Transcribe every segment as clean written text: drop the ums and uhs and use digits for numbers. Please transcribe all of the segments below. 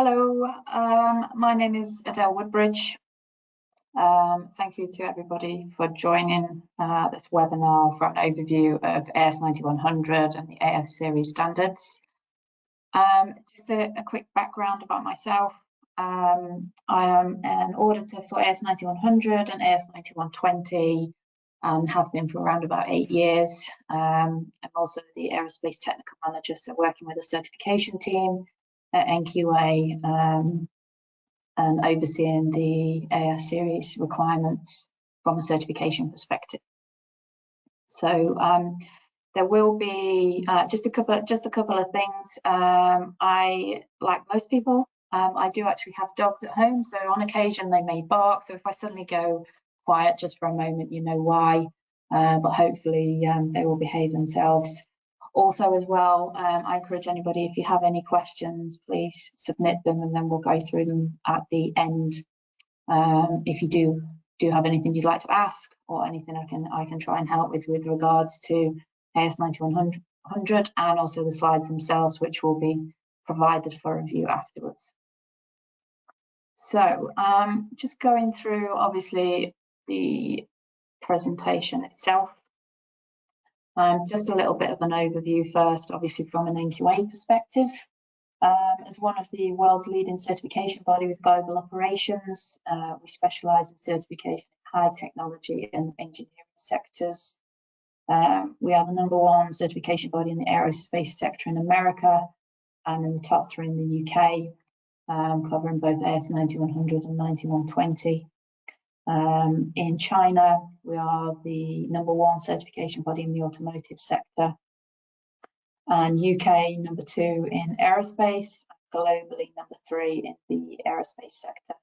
Hello, my name is Adele Woodbridge. Thank you to everybody for joining this webinar for an overview of AS9100 and the AS series standards. Just a quick background about myself. I am an auditor for AS9100 and AS9120 and have been for around about 8 years. I'm also the Aerospace Technical Manager, so working with a certification team at NQA and overseeing the AS series requirements from a certification perspective. So there will be just a couple of things. I, like most people, I do actually have dogs at home, so on occasion they may bark. So if I suddenly go quiet just for a moment, you know why, but hopefully they will behave themselves. Also as well, I encourage anybody, if you have any questions, please submit them and then we'll go through them at the end. If you do have anything you'd like to ask or anything I can try and help with regards to AS9100 and also the slides themselves, which will be provided for review afterwards. So just going through obviously the presentation itself. Just a little bit of an overview first, obviously from an NQA perspective. As one of the world's leading certification body with global operations, we specialise in certification in high technology and engineering sectors. We are the #1 certification body in the aerospace sector in America and in the top 3 in the UK, covering both AS9100 and 9120. In China, we are the #1 certification body in the automotive sector, and UK #2 in aerospace, globally #3 in the aerospace sector,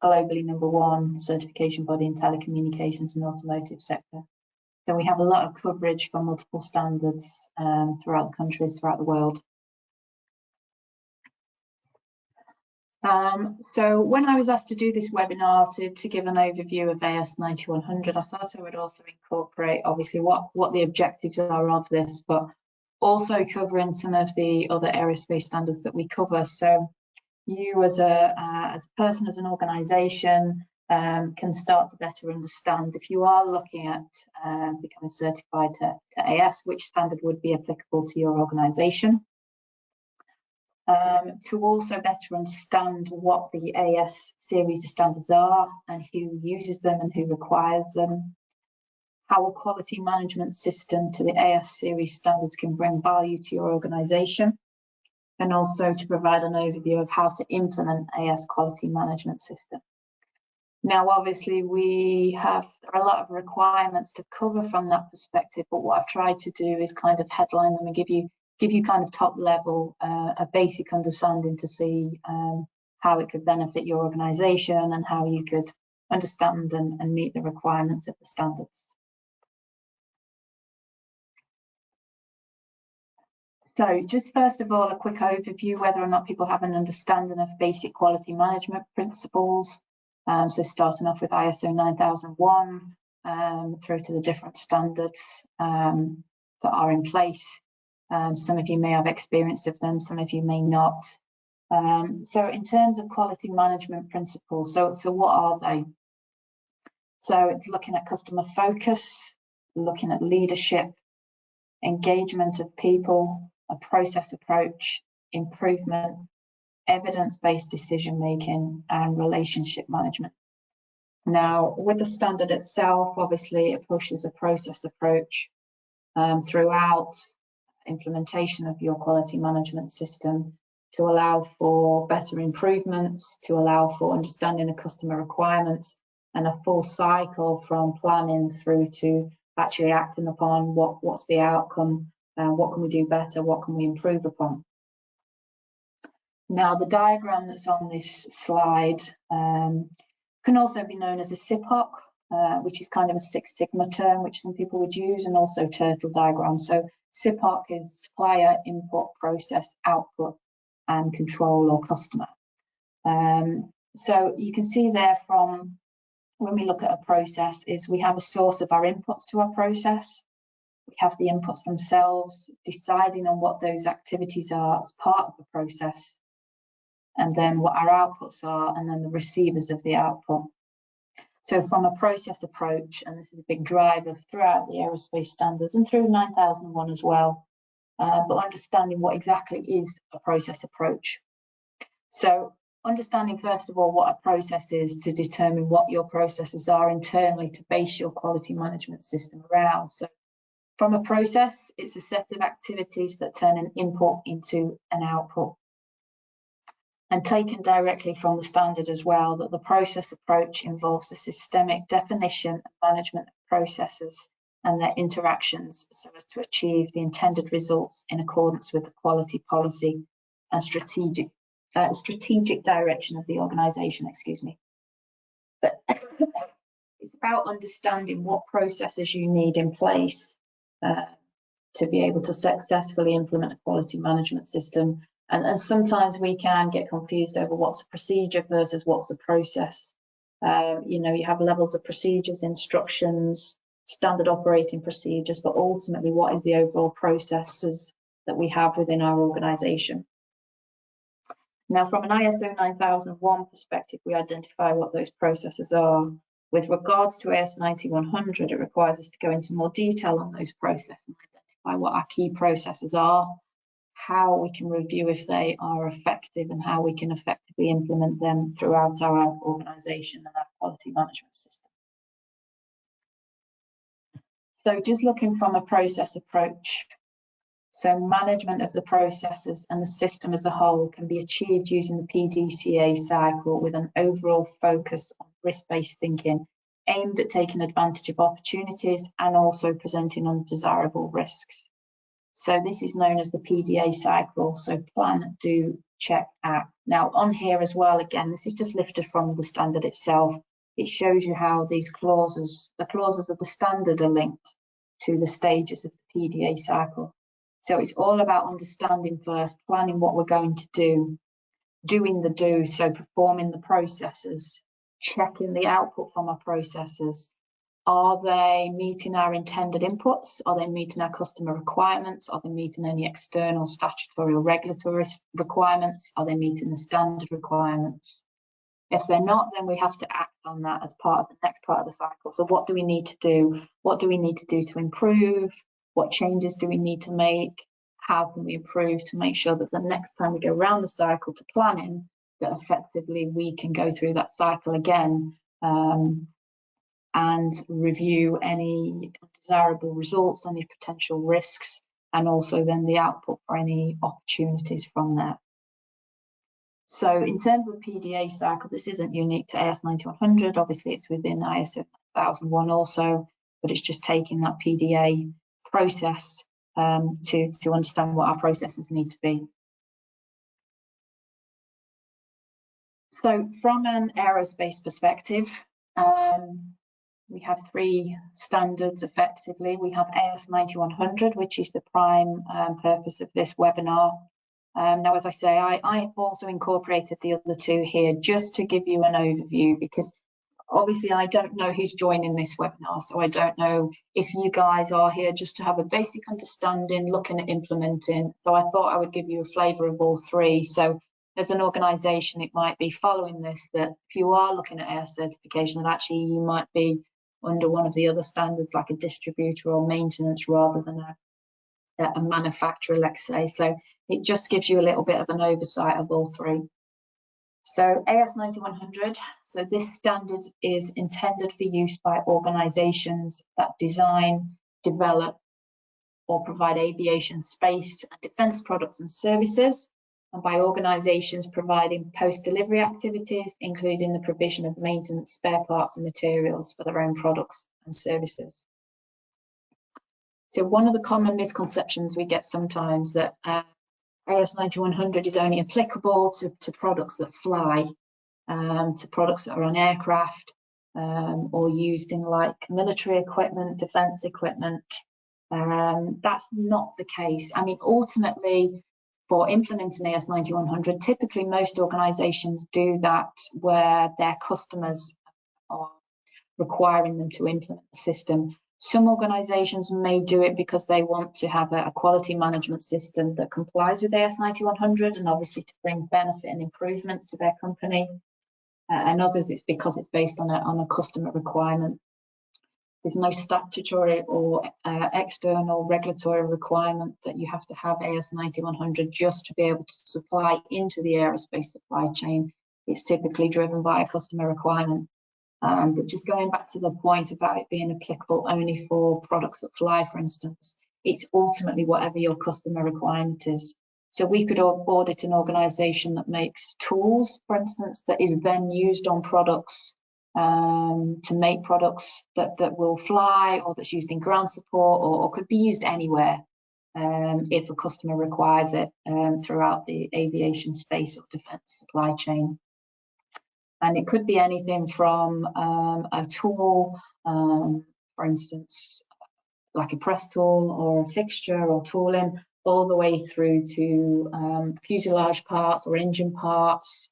globally #1 certification body in telecommunications and automotive sector. So we have a lot of coverage for multiple standards throughout the countries, throughout the world. So when I was asked to do this webinar to give an overview of AS9100, I thought I would also incorporate obviously what the objectives are of this, but also covering some of the other aerospace standards that we cover. So you as a person, as an organisation, can start to better understand if you are looking at becoming certified to AS, which standard would be applicable to your organisation. To also better understand what the AS series of standards are and who uses them and who requires them, how a quality management system to the AS series standards can bring value to your organisation, and also to provide an overview of how to implement AS quality management system. Now, obviously, there are a lot of requirements to cover from that perspective, but what I've tried to do is kind of headline them and give you kind of top level, a basic understanding to see how it could benefit your organisation and how you could understand and meet the requirements of the standards. So just first of all, a quick overview, whether or not people have an understanding of basic quality management principles. So starting off with ISO9001 through to the different standards that are in place. Some of you may have experience of them, some of you may not. So in terms of quality management principles, so what are they? So it's looking at customer focus, looking at leadership, engagement of people, a process approach, improvement, evidence-based decision making, and relationship management. Now, with the standard itself, obviously it pushes a process approach throughout implementation of your quality management system to allow for better improvements, to allow for understanding of customer requirements, and a full cycle from planning through to actually acting upon what's the outcome, what can we do better, what can we improve upon. Now, the diagram that's on this slide can also be known as a SIPOC, which is kind of a Six Sigma term, which some people would use, and also turtle diagram. So SIPOC is supplier, input, process, output, and control or customer. So you can see there from when we look at a process is we have a source of our inputs to our process. We have the inputs themselves, deciding on what those activities are as part of the process. and then what our outputs are, and then the receivers of the output. So from a process approach, and this is a big driver throughout the aerospace standards and through 9001 as well, but understanding what exactly is a process approach. So understanding first of all what a process is to determine what your processes are internally to base your quality management system around. So from a process, it's a set of activities that turn an input into an output. And taken directly from the standard as well, that the process approach involves a systemic definition and management of processes and their interactions so as to achieve the intended results in accordance with the quality policy and strategic direction of the organisation, But it's about understanding what processes you need in place to be able to successfully implement a quality management system. And sometimes we can get confused over what's a procedure versus what's a process. You have levels of procedures, instructions, standard operating procedures, but ultimately what is the overall processes that we have within our organisation. Now, from an ISO 9001 perspective, we identify what those processes are. With regards to AS9100, it requires us to go into more detail on those processes and identify what our key processes are, how we can review if they are effective, and how we can effectively implement them throughout our organisation and our quality management system. So just looking from a process approach, so management of the processes and the system as a whole can be achieved using the PDCA cycle with an overall focus on risk-based thinking aimed at taking advantage of opportunities and also presenting undesirable risks. So this is known as the PDA cycle, so plan, do, check, act. Now on here as well, again, this is just lifted from the standard itself. It shows you how these clauses, the clauses of the standard, are linked to the stages of the PDA cycle. So it's all about understanding first, planning what we're going to do, doing the do, so performing the processes, checking the output from our processes. Are they meeting our intended inputs? Are they meeting our customer requirements? Are they meeting any external statutory or regulatory requirements? Are they meeting the standard requirements? If they're not, then we have to act on that as part of the next part of the cycle. So what do we need to do? What do we need to do to improve? What changes do we need to make? How can we improve to make sure that the next time we go around the cycle to planning, that effectively we can go through that cycle again and review any undesirable results, any potential risks, and also then the output for any opportunities from that. So in terms of the PDA cycle, this isn't unique to AS9100. Obviously, it's within ISO 9001 also, but it's just taking that PDA process to understand what our processes need to be. So from an aerospace perspective, we have three standards effectively. We have AS9100, which is the prime purpose of this webinar. Now, as I say, I've also incorporated the other two here just to give you an overview, because obviously I don't know who's joining this webinar, so I don't know if you guys are here just to have a basic understanding, looking at implementing. So I thought I would give you a flavour of all three. So as an organisation, it might be following this, that if you are looking at AS certification, that actually you might be under one of the other standards, like a distributor or maintenance, rather than a manufacturer, let's say. So it just gives you a little bit of an oversight of all three. So AS9100, so this standard is intended for use by organisations that design, develop, or provide aviation, space and defence products and services, and by organisations providing post-delivery activities, including the provision of maintenance, spare parts and materials for their own products and services. So one of the common misconceptions we get sometimes that AS9100 is only applicable to products that fly, to products that are on aircraft or used in like military equipment, defence equipment. That's not the case. I mean, ultimately, for implementing AS9100, typically most organisations do that where their customers are requiring them to implement the system. Some organisations may do it because they want to have a quality management system that complies with AS9100 and obviously to bring benefit and improvement to their company. And others, it's because it's based on a customer requirement. There's no statutory or external regulatory requirement that you have to have AS9100 just to be able to supply into the aerospace supply chain. It's typically driven by a customer requirement. And just going back to the point about it being applicable only for products that fly, for instance, it's ultimately whatever your customer requirement is. So we could audit an organisation that makes tools, for instance, that is then used on products to make products that will fly, or that's used in ground support, or could be used anywhere if a customer requires it throughout the aviation, space or defence supply chain. And it could be anything from a tool, for instance, like a press tool or a fixture or tooling, all the way through to fuselage parts or engine parts.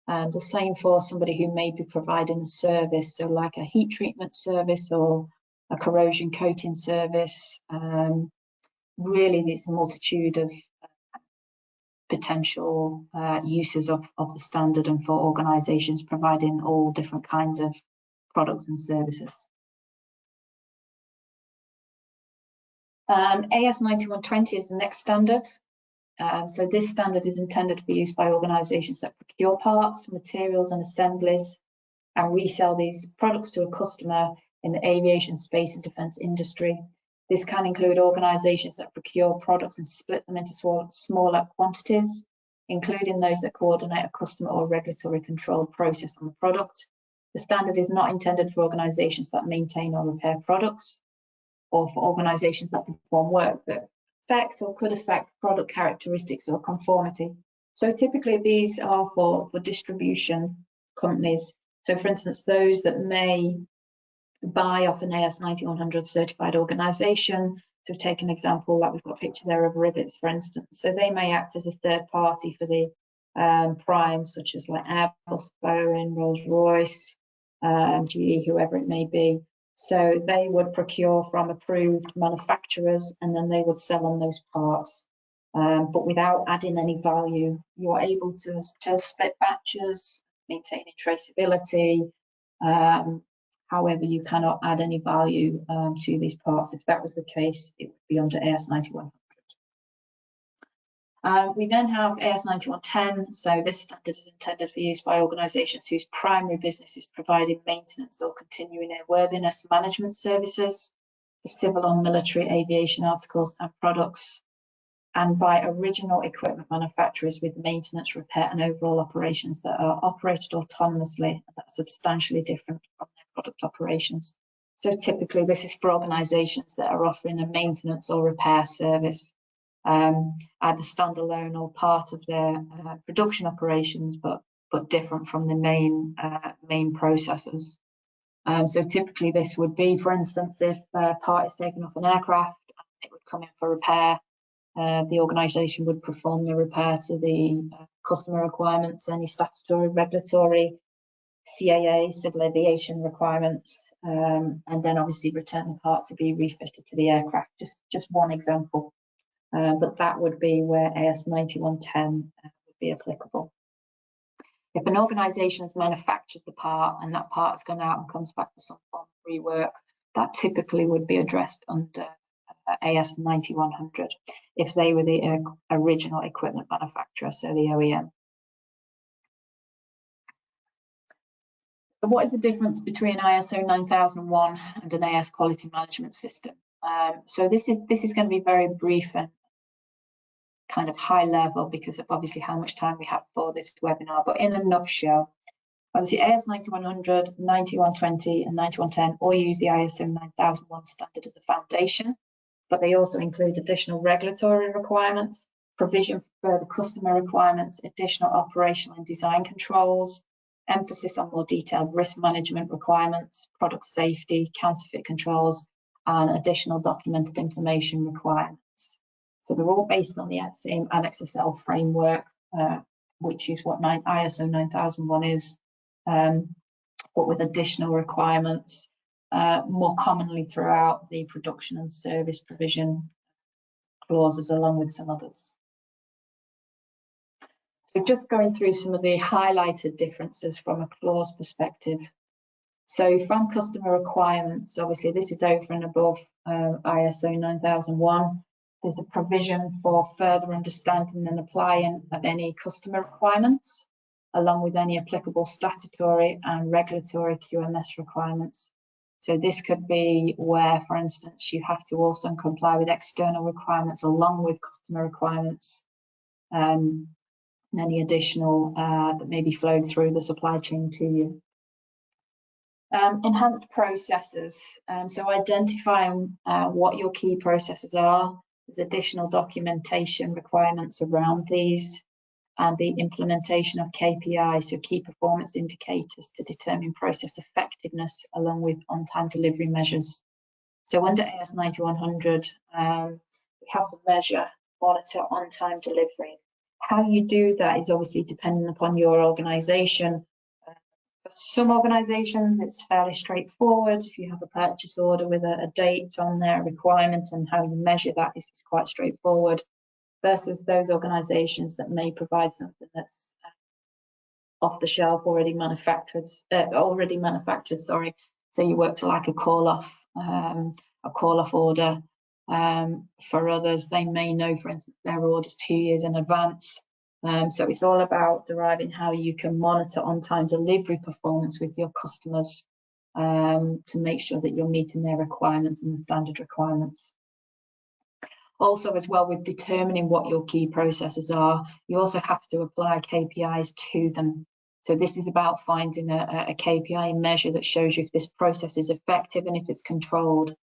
The same for somebody who may be providing a service, so like a heat treatment service or a corrosion coating service. Really, there's a multitude of potential uses of the standard, and for organisations providing all different kinds of products and services. AS9120 is the next standard. So this standard is intended to be used by organisations that procure parts, materials and assemblies and resell these products to a customer in the aviation, space and defence industry. This can include organisations that procure products and split them into smaller quantities, including those that coordinate a customer or regulatory controlled process on the product. The standard is not intended for organisations that maintain or repair products, or for organisations that perform work that affects or could affect product characteristics or conformity. So typically these are for distribution companies. So for instance, those that may buy off an AS9100 certified organisation. So take an example, like we've got a picture there of rivets, for instance. So they may act as a third party for the primes, such as like Airbus, Boeing, Rolls-Royce, GE, whoever it may be. So they would procure from approved manufacturers and then they would sell on those parts, but without adding any value. You're able to split batches, maintaining traceability. However, you cannot add any value to these parts. If that was the case, it would be under AS9100. We then have AS9110. So this standard is intended for use by organisations whose primary business is providing maintenance or continuing airworthiness management services for civil or military aviation articles and products, and by original equipment manufacturers with maintenance, repair and overall operations that are operated autonomously and that's substantially different from their product operations. So typically this is for organisations that are offering a maintenance or repair service, either standalone or part of their production operations, but different from the main processes. So typically this would be, for instance, if a part is taken off an aircraft and it would come in for repair, the organisation would perform the repair to the customer requirements, any statutory, regulatory, CAA, civil aviation requirements, and then obviously return the part to be refitted to the aircraft. Just one example. But that would be where AS9110 would be applicable. If an organisation has manufactured the part and that part has gone out and comes back for some form of rework, that typically would be addressed under AS9100 if they were the original equipment manufacturer, so the OEM. But what is the difference between ISO 9001 and an AS quality management system? So this is going to be very brief and kind of high level because of obviously how much time we have for this webinar, but in a nutshell, obviously AS9100, 9120 and 9110 all use the ISO 9001 standard as a foundation, but they also include additional regulatory requirements, provision for further customer requirements, additional operational and design controls, emphasis on more detailed risk management requirements, product safety, counterfeit controls, and additional documented information requirements. So they're all based on the same Annex SL framework, which is what ISO 9001 is, but with additional requirements. more commonly throughout the production and service provision clauses, along with some others. So just going through some of the highlighted differences from a clause perspective. So from customer requirements, obviously this is over and above ISO 9001. There's a provision for further understanding and applying of any customer requirements, along with any applicable statutory and regulatory QMS requirements. So this could be where, for instance, you have to also comply with external requirements along with customer requirements, and any additional that may be flowed through the supply chain to you. Enhanced processes, so identifying what your key processes are. There's additional documentation requirements around these, and the implementation of KPIs, so key performance indicators, to determine process effectiveness along with on-time delivery measures. So under AS9100, we have to measure, monitor on-time delivery. How you do that is obviously dependent upon your organisation. For some organisations, it's fairly straightforward. If you have a purchase order with a date on there, a requirement, and how you measure that is quite straightforward, versus those organisations that may provide something that's off the shelf, already manufactured. Sorry. So you work to like a call off order. For others, they may know, for instance, their orders 2 years in advance. So it's all about deriving how you can monitor on-time delivery performance with your customers, to make sure that you're meeting their requirements and the standard requirements. Also, as well, with determining what your key processes are, you also have to apply KPIs to them. So this is about finding a KPI measure that shows you if this process is effective and if it's controlled.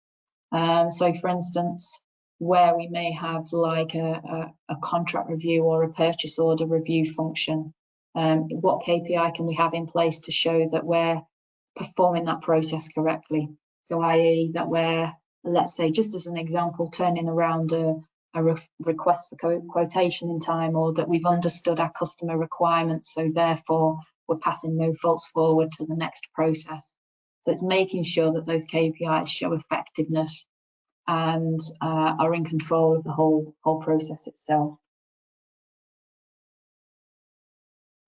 So for instance, where we may have like a contract review or a purchase order review function, what KPI can we have in place to show that we're performing that process correctly? So i.e. that we're, let's say, just as an example, turning around a request for quotation in time, or that we've understood our customer requirements, so therefore we're passing no faults forward to the next process. So it's making sure that those KPIs show effectiveness and are in control of the whole process itself.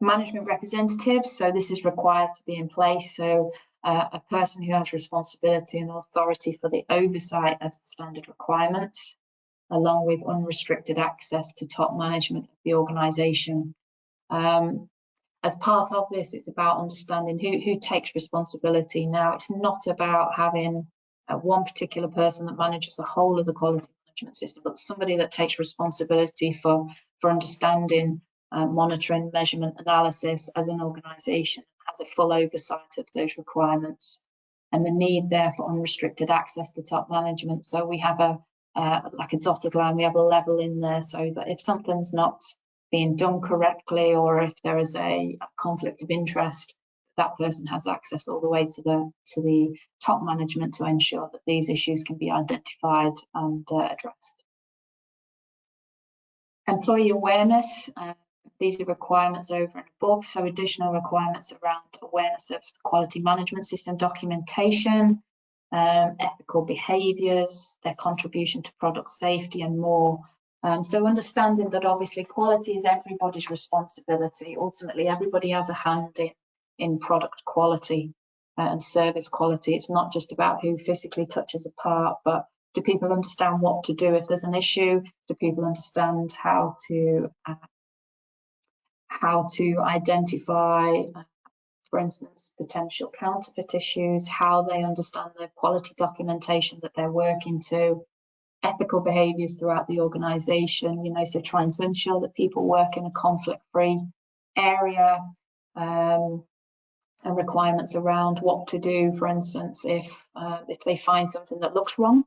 Management representatives, so this is required to be in place. So a person who has responsibility and authority for the oversight of the standard requirements, along with unrestricted access to top management of the organisation. As part of this, it's about understanding who takes responsibility. Now, it's not about having one particular person that manages the whole of the quality management system, but somebody that takes responsibility for understanding, monitoring, measurement, analysis as an organisation, has a full oversight of those requirements, and the need there for unrestricted access to top management. So we have like a dotted line, we have a level in there, so that if something's not being done correctly, or if there is a conflict of interest, that person has access all the way to the top management to ensure that these issues can be identified and addressed. Employee awareness, these are requirements over and above, so additional requirements around awareness of the quality management system documentation, ethical behaviours, their contribution to product safety, and more. So understanding that obviously quality is everybody's responsibility. Ultimately, everybody has a hand in product quality and service quality. It's not just about who physically touches a part, but do people understand what to do if there's an issue? Do people understand how to identify, for instance, potential counterfeit issues, how they understand the quality documentation that they're working to, ethical behaviours throughout the organisation, so trying to ensure that people work in a conflict-free area, and requirements around what to do, for instance, if they find something that looks wrong.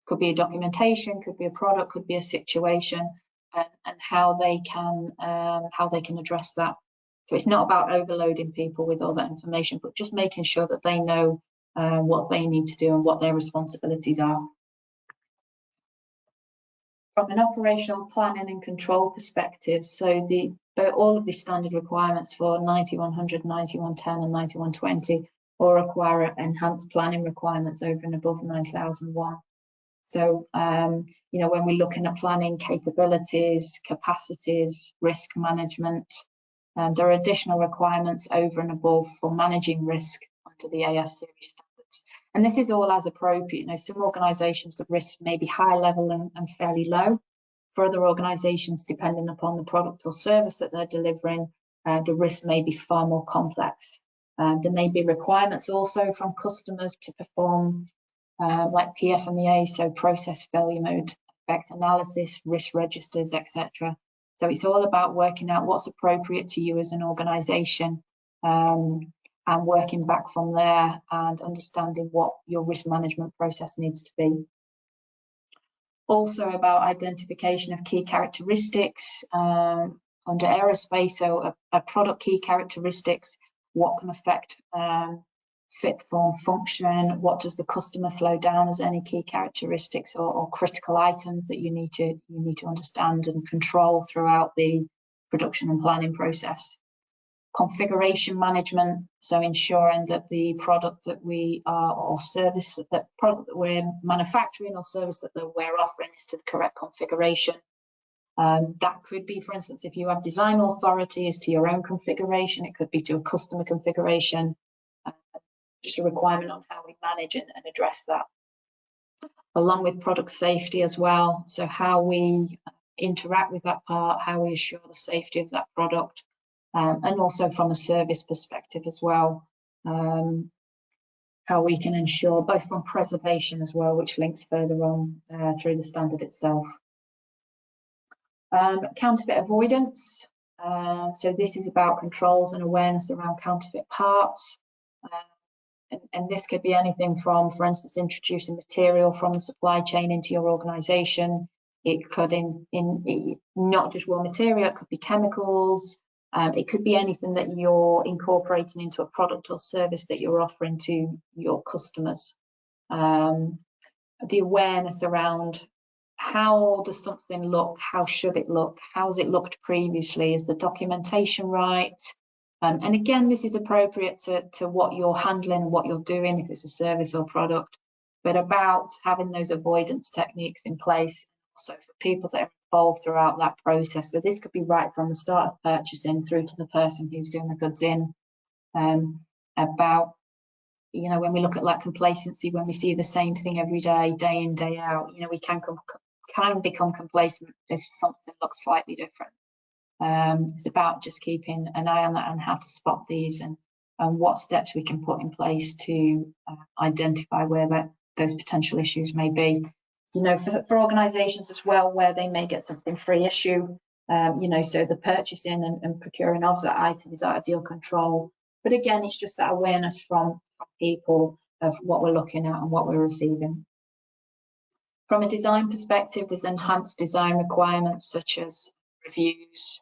Could be a documentation, could be a product, could be a situation, and how they can address that. So it's not about overloading people with all that information, but just making sure that they know what they need to do and what their responsibilities are. From an operational planning and control perspective, so all of the standard requirements for 9100, 9110 and 9120 or require enhanced planning requirements over and above 9001. So, you know, when we're looking at planning capabilities, capacities, risk management, there are additional requirements over and above for managing risk under the AS series standards. And this is all as appropriate. You know, some organisations, the risk may be high level and fairly low. For other organisations, depending upon the product or service that they're delivering, the risk may be far more complex. There may be requirements also from customers to perform like PFMEA, so process failure mode effects analysis, risk registers, etc. So it's all about working out what's appropriate to you as an organisation, and working back from there and understanding what your risk management process needs to be. Also about identification of key characteristics under aerospace, so a product key characteristics, what can affect fit, form, function, what does the customer flow down as any key characteristics or critical items that you need to understand and control throughout the production and planning process. Configuration management, so ensuring that the product that we are or service, that product that we're manufacturing or service that we're offering is to the correct configuration. That could be, for instance, if you have design authority as to your own configuration, it could be to a customer configuration. Just a requirement on how we manage and address that, along with product safety as well. So how we interact with that part, how we assure the safety of that product, and also from a service perspective as well, how we can ensure both from preservation as well, which links further on through the standard itself. Counterfeit avoidance. So this is about controls and awareness around counterfeit parts. And this could be anything from, for instance, introducing material from the supply chain into your organisation. It could in not just raw material, it could be chemicals. It could be anything that you're incorporating into a product or service that you're offering to your customers. The awareness around how does something look, how should it look, how has it looked previously, is the documentation right? And again, this is appropriate to what you're handling, what you're doing, if it's a service or product, but about having those avoidance techniques in place, also for people that are involved throughout that process. So this could be right from the start of purchasing through to the person who's doing the goods in, about, you know, when we look at like complacency, when we see the same thing every day, day in, day out, you know, we can become complacent if something looks slightly different. It's about just keeping an eye on that and how to spot these and what steps we can put in place to identify where those potential issues may be. You know, for organisations as well, where they may get something free issue, you know, so the purchasing and procuring of that item is out of your control. But again, it's just that awareness from people of what we're looking at and what we're receiving. From a design perspective, there's enhanced design requirements such as reviews,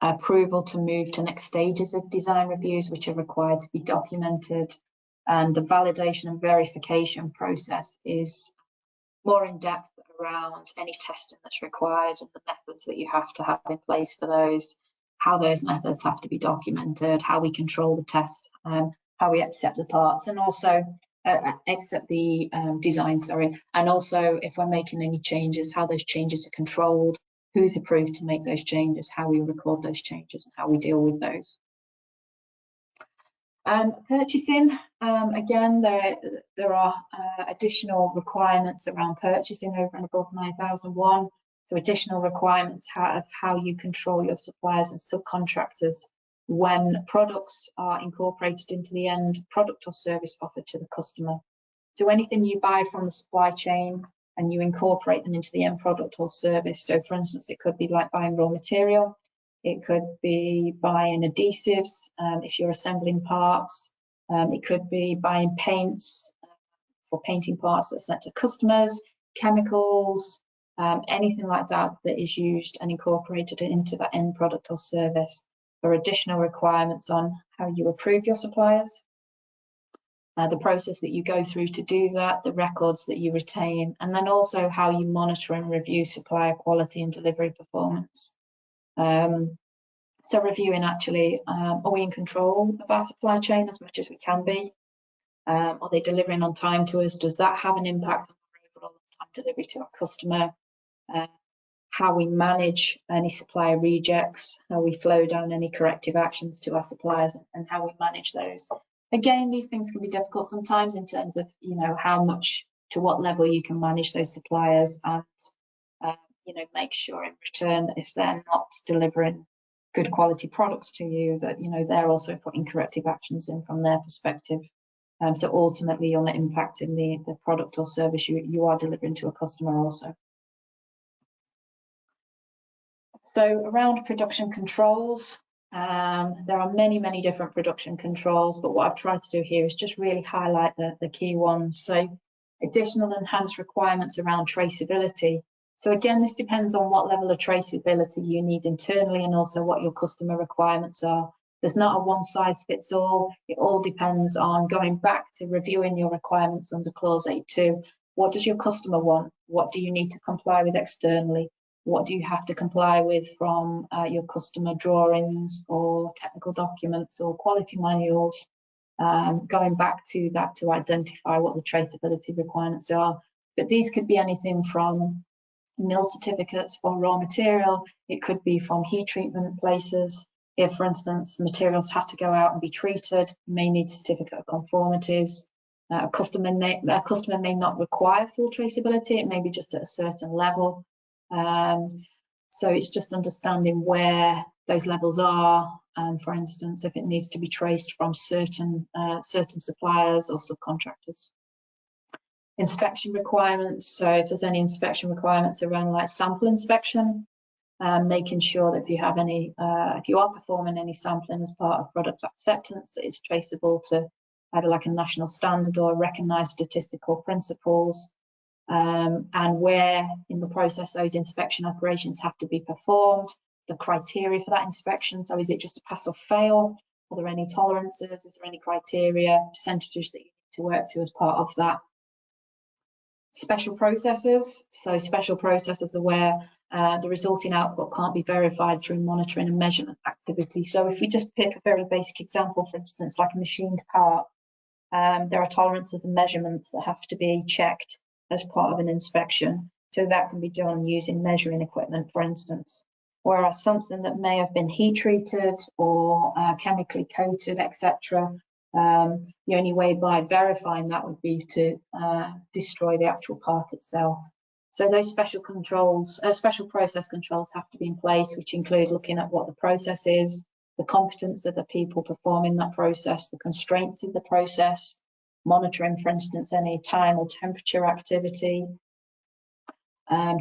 approval to move to next stages of design reviews, which are required to be documented, and the validation and verification process is more in depth around any testing that's required and the methods that you have to have in place for those, how those methods have to be documented, how we control the tests, how we accept the parts, and also accept the design, and also if we're making any changes, how those changes are controlled, who's approved to make those changes, how we record those changes, and how we deal with those. Purchasing, again, there are additional requirements around purchasing over and above 9001. So additional requirements of how you control your suppliers and subcontractors when products are incorporated into the end product or service offered to the customer. So anything you buy from the supply chain and you incorporate them into the end product or service. So for instance, it could be like buying raw material. It could be buying adhesives if you're assembling parts. It could be buying paints for painting parts that are sent to customers, chemicals, anything like that that is used and incorporated into that end product or service. There are additional requirements on how you approve your suppliers, the process that you go through to do that, the records that you retain, and then also how you monitor and review supplier quality and delivery performance. So reviewing actually, are we in control of our supply chain as much as we can be? Are they delivering on time to us? Does that have an impact on our overall time delivery to our customer? How we manage any supplier rejects, how we flow down any corrective actions to our suppliers, and how we manage those. Again, these things can be difficult sometimes in terms of, you know, how much, to what level you can manage those suppliers, and you know, make sure in return that if they're not delivering good quality products to you, that, you know, they're also putting corrective actions in from their perspective. So ultimately you're not impacting the product or service you are delivering to a customer also. So around production controls, there are many different production controls, but what I've tried to do here is just really highlight the key ones. So additional enhanced requirements around traceability. So again, this depends on what level of traceability you need internally and also what your customer requirements are. There's not a one size fits all. It all depends on going back to reviewing your requirements under clause 8.2. What does your customer want? What do you need to comply with externally? What do you have to comply with from your customer drawings or technical documents or quality manuals? Going back to that to identify what the traceability requirements are. But these could be anything from mill certificates for raw material. It could be from heat treatment places. If, for instance, materials have to go out and be treated, you may need a certificate of conformities. A customer may not require full traceability. It may be just at a certain level. So it's just understanding where those levels are. For instance, if it needs to be traced from certain suppliers or subcontractors. Inspection requirements. So if there's any inspection requirements around like sample inspection, making sure that if you have any, if you are performing any sampling as part of product acceptance, that it's traceable to either like a national standard or recognised statistical principles, and where in the process those inspection operations have to be performed, the criteria for that inspection. So is it just a pass or fail? Are there any tolerances? Is there any criteria, percentages that you need to work to as part of that? Special processes. So special processes are where the resulting output can't be verified through monitoring and measurement activity. So if we just pick a very basic example, for instance, like a machined part, there are tolerances and measurements that have to be checked as part of an inspection. So that can be done using measuring equipment, for instance. Whereas something that may have been heat treated or chemically coated, etc., the only way by verifying that would be to destroy the actual part itself. So those special controls, special process controls have to be in place, which include looking at what the process is, the competence of the people performing that process, the constraints of the process, monitoring, for instance, any time or temperature activity,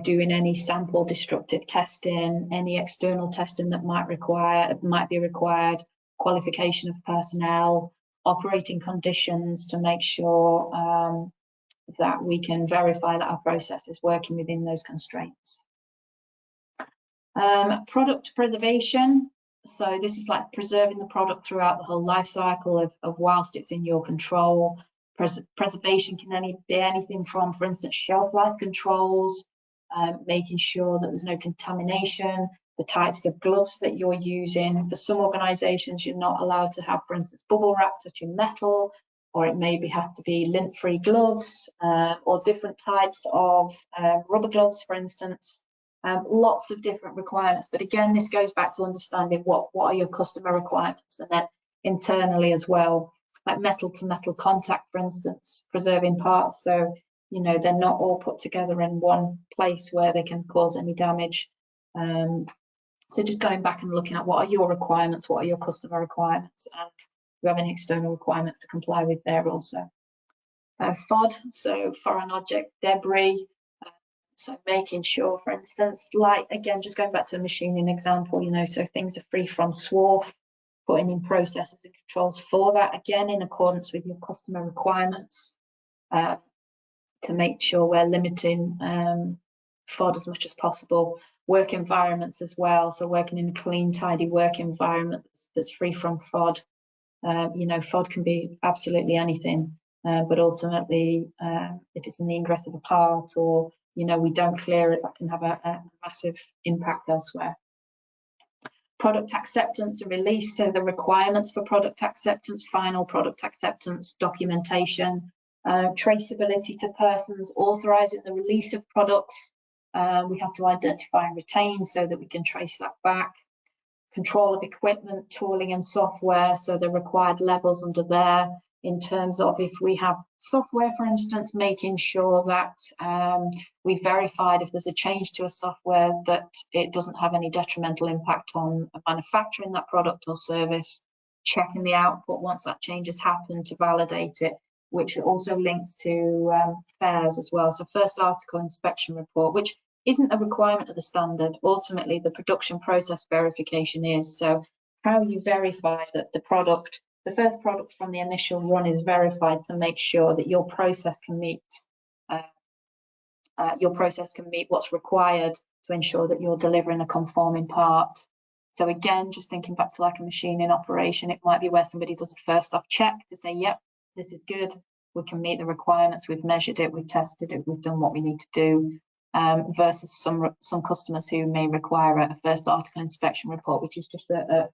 doing any sample destructive testing, any external testing that might be required, qualification of personnel, operating conditions to make sure that we can verify that our process is working within those constraints. Product preservation. So this is like preserving the product throughout the whole life cycle of whilst it's in your control. Preservation can be anything from, for instance, shelf life controls, making sure that there's no contamination, the types of gloves that you're using. For some organisations, you're not allowed to have, for instance, bubble wrap touching metal, or it maybe have to be lint-free gloves, or different types of rubber gloves, for instance. Lots of different requirements, but again, this goes back to understanding what are your customer requirements, and then internally as well, like metal to metal contact, for instance, preserving parts, so you know they're not all put together in one place where they can cause any damage. So just going back and looking at what are your requirements, what are your customer requirements, and you have any external requirements to comply with there also. FOD, so foreign object debris. So making sure, for instance, like again, just going back to a machining example, you know, so things are free from swarf, putting in processes and controls for that, again, in accordance with your customer requirements, to make sure we're limiting FOD as much as possible. Work environments as well, so working in a clean, tidy work environment that's free from FOD. You know, FOD can be absolutely anything, but ultimately, if it's in the ingress of a part, or you know, we don't clear it, that can have a massive impact elsewhere. product acceptance and release, so the requirements for product acceptance, final product acceptance, documentation, traceability to persons authorizing the release of products. We have to identify and retain so that we can trace that back. Control of equipment, tooling and software, so the required levels under there in terms of if we have software, for instance, making sure that we've verified if there's a change to a software that it doesn't have any detrimental impact on manufacturing that product or service, checking the output once that change has happened to validate it, which also links to FAIRs as well. So first article inspection report, which isn't a requirement of the standard. Ultimately, the production process verification is. So how you verify that the product, the first product from the initial run is verified to make sure that your process can meet what's required to ensure that you're delivering a conforming part. So again, just thinking back to like a machine in operation, it might be where somebody does a first off check to say, yep, this is good, we can meet the requirements, we've measured it, we've tested it, we've done what we need to do. Versus some customers who may require a first article inspection report, which is just a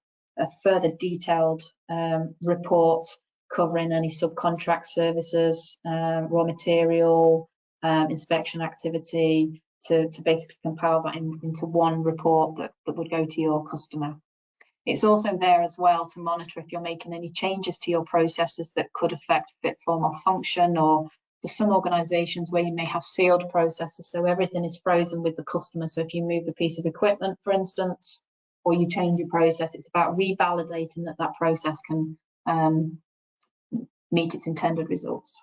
further detailed report covering any subcontract services, raw material, inspection activity, to basically compile that into one report that would go to your customer. It's also there as well to monitor if you're making any changes to your processes that could affect fit, form or function, or for some organizations where you may have sealed processes, so everything is frozen with the customer. So if you move a piece of equipment, for instance, or you change your process, it's about revalidating that that process can meet its intended results.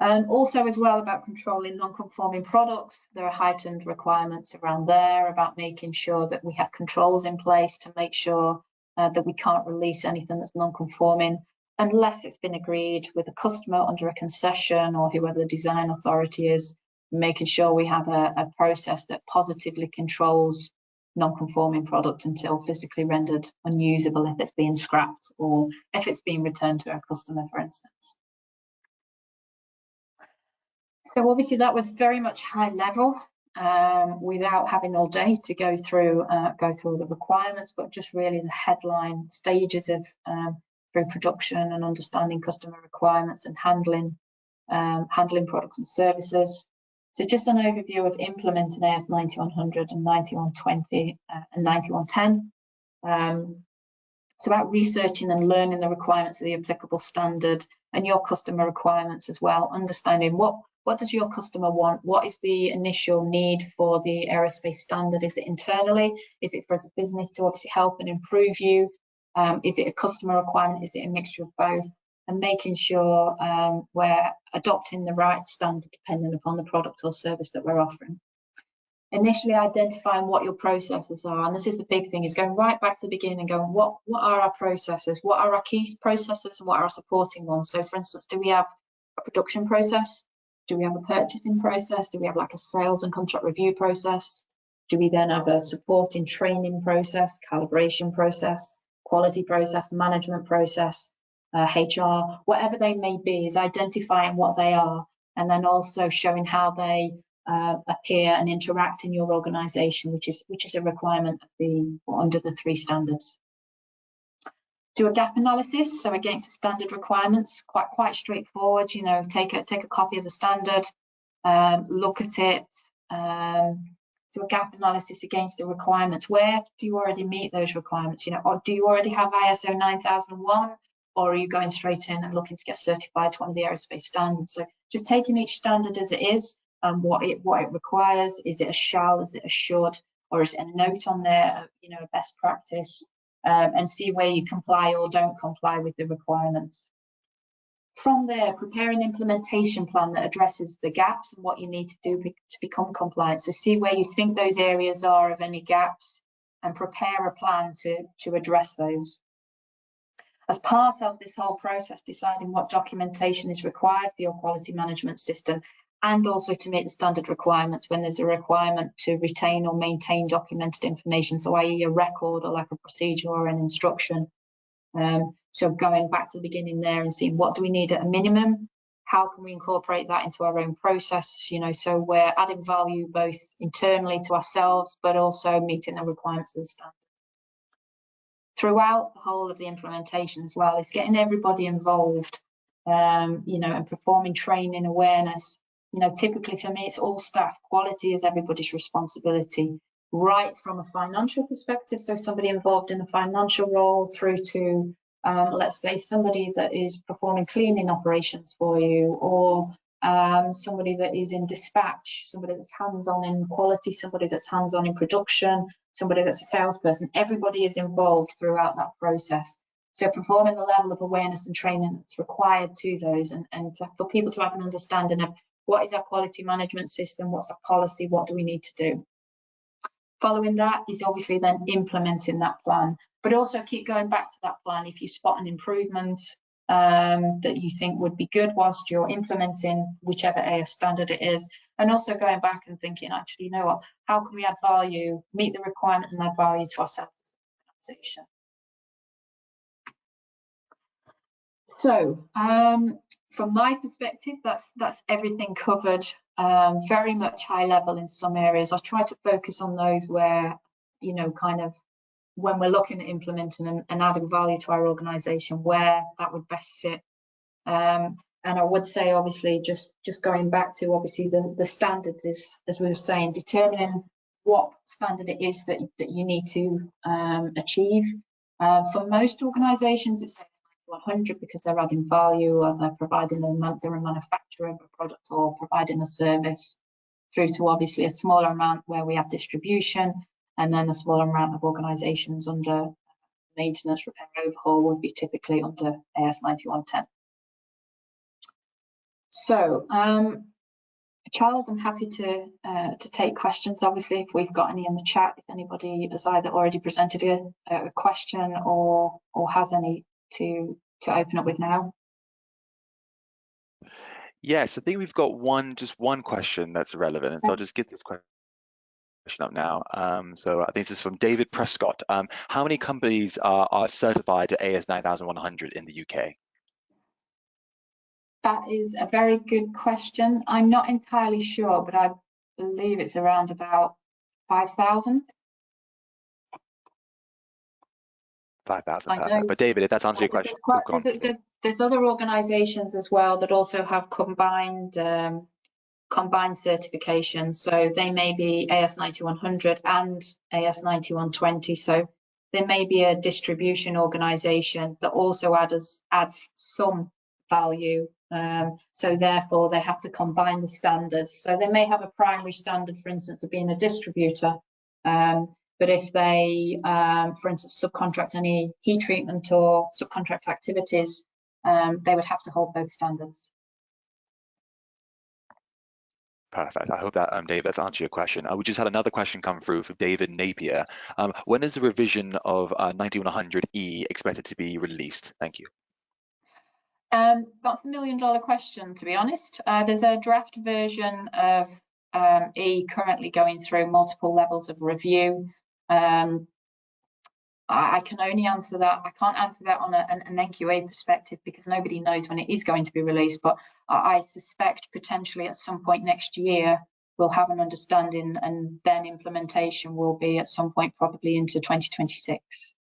And also as well about controlling non-conforming products, there are heightened requirements around there about making sure that we have controls in place to make sure that we can't release anything that's non-conforming unless it's been agreed with the customer under a concession or whoever the design authority is, making sure we have a process that positively controls non-conforming product until physically rendered unusable if it's being scrapped or if it's being returned to a customer, for instance. So obviously that was very much high level without having all day to go through the requirements, but just really the headline stages of through production and understanding customer requirements and handling products and services. So just an overview of implementing AS9100 and 9120 and 9110. It's about researching and learning the requirements of the applicable standard and your customer requirements as well, understanding what does your customer want? What is the initial need for the aerospace standard? Is it internally? Is it for as a business to obviously help and improve you? Is it a customer requirement? Is it a mixture of both? And making sure we're adopting the right standard depending upon the product or service that we're offering. Initially identifying what your processes are, and this is the big thing, is going right back to the beginning and going, what are our processes? What are our key processes and what are our supporting ones? So for instance, do we have a production process? Do we have a purchasing process? Do we have like a sales and contract review process? Do we then have a supporting training process, calibration process, quality process, management process, HR, whatever they may be, is identifying what they are and then also showing how they appear and interact in your organization, which is a requirement of under the 3 standards. Do a gap analysis, so against the standard requirements, quite straightforward. You know, take a copy of the standard, look at it, do a gap analysis against the requirements. Where do you already meet those requirements? You know, or do you already have ISO 9001, or are you going straight in and looking to get certified to one of the aerospace standards? So just taking each standard as it is, what it requires. Is it a shall? Is it a should? Or is it a note on there? You know, a best practice. And see where you comply or don't comply with the requirements. From there, prepare an implementation plan that addresses the gaps and what you need to do to become compliant. So see where you think those areas are of any gaps and prepare a plan to address those. As part of this whole process, deciding what documentation is required for your quality management system and also to meet the standard requirements when there's a requirement to retain or maintain documented information, so i.e. a record or like a procedure or an instruction. So going back to the beginning there and seeing what do we need at a minimum, how can we incorporate that into our own process, you know, so we're adding value both internally to ourselves but also meeting the requirements of the standard. throughout the whole of the implementation as well, is getting everybody involved, you know, and performing training awareness. You know, typically for me, it's all staff. Quality is everybody's responsibility, right from a financial perspective. So somebody involved in a financial role through to, let's say, somebody that is performing cleaning operations for you, or somebody that is in dispatch, somebody that's hands-on in quality, somebody that's hands-on in production, somebody that's a salesperson. Everybody is involved throughout that process. So performing the level of awareness and training that's required to those, and for people to have an understanding of what is our quality management system, what's our policy, what do we need to do. Following that is obviously then implementing that plan, but also keep going back to that plan if you spot an improvement that you think would be good whilst you're implementing whichever AS standard it is, and also going back and thinking, actually, you know what, how can we add value, meet the requirement and add value to ourselves as an organisation. So from my perspective, that's everything covered, very much high level in some areas. I try to focus on those where, you know, kind of when we're looking at implementing and adding value to our organisation, where that would best sit. And I would say, obviously, just going back to obviously the standards is, as we were saying, determining what standard it is that you need to achieve. For most organisations, it's 100 because they're adding value, or they're providing they're a manufacturer of a product or providing a service, through to obviously a smaller amount where we have distribution, and then a smaller amount of organisations under maintenance, repair, overhaul would be typically under AS9100. So, Charles, I'm happy to take questions. Obviously, if we've got any in the chat, if anybody has either already presented a question or has any to open up with now. Yes, I think we've got just one question that's relevant, and so I'll just get this question up now. So I think this is from David Prescott. How many companies are certified to AS9100 in the UK? That is a very good question. I'm not entirely sure, but I believe it's around about 5,000. 5,000, perfect. But David, if that's answered your question. There's other organisations as well that also have combined certifications. So they may be AS9100 and AS9120. So there may be a distribution organisation that also adds some value. So therefore they have to combine the standards. So they may have a primary standard, for instance, of being a distributor. But if they, for instance, subcontract any heat treatment or subcontract activities, they would have to hold both standards. Perfect. I hope that, Dave, that's answered your question. We just had another question come through from David Napier. When is the revision of 9100E expected to be released? Thank you. That's the million-dollar question, to be honest. There's a draft version of E currently going through multiple levels of review. I can only answer that. I can't answer that on an NQA perspective because nobody knows when it is going to be released. But I suspect potentially at some point next year we'll have an understanding, and then implementation will be at some point probably into 2026.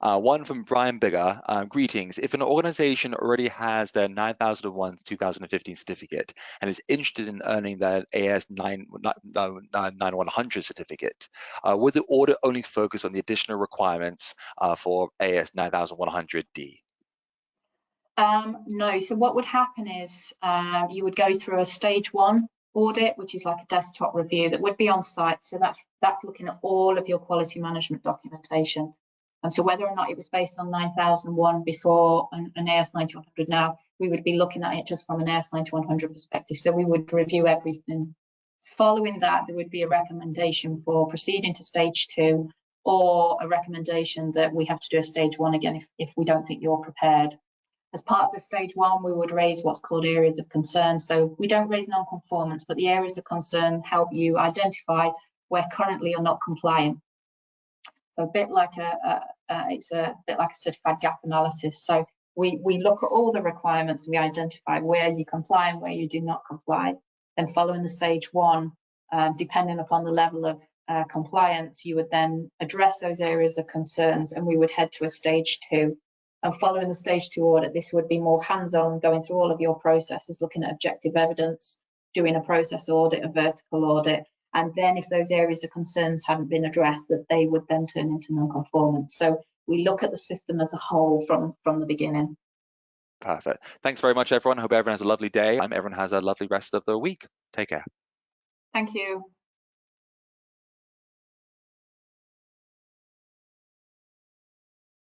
One from Brian Bigger. Greetings. If an organization already has their 9001-2015 certificate and is interested in earning their AS9100 certificate, would the audit only focus on the additional requirements for AS9100D? No. So what would happen is you would go through a stage 1 audit, which is like a desktop review that would be on site. So that's looking at all of your quality management documentation. So whether or not it was based on 9001 before an AS9100 now, we would be looking at it just from an AS9100 perspective. So we would review everything. Following that, there would be a recommendation for proceeding to stage 2, or a recommendation that we have to do a stage 1 again if we don't think you're prepared. As part of the stage 1, we would raise what's called areas of concern. So we don't raise non-conformance, but the areas of concern help you identify where currently you're not compliant. So a bit like it's a bit like a certified gap analysis. So we look at all the requirements, we identify where you comply and where you do not comply. Then following the stage 1, depending upon the level of compliance, you would then address those areas of concerns, and we would head to a stage 2. And following the stage 2 audit, this would be more hands-on, going through all of your processes, looking at objective evidence, doing a process audit, a vertical audit, and then if those areas of concerns hadn't been addressed, that they would then turn into non-conformance. So we look at the system as a whole from the beginning. Perfect. Thanks very much, everyone. I hope everyone has a lovely day. Everyone has a lovely rest of the week. Take care. Thank you.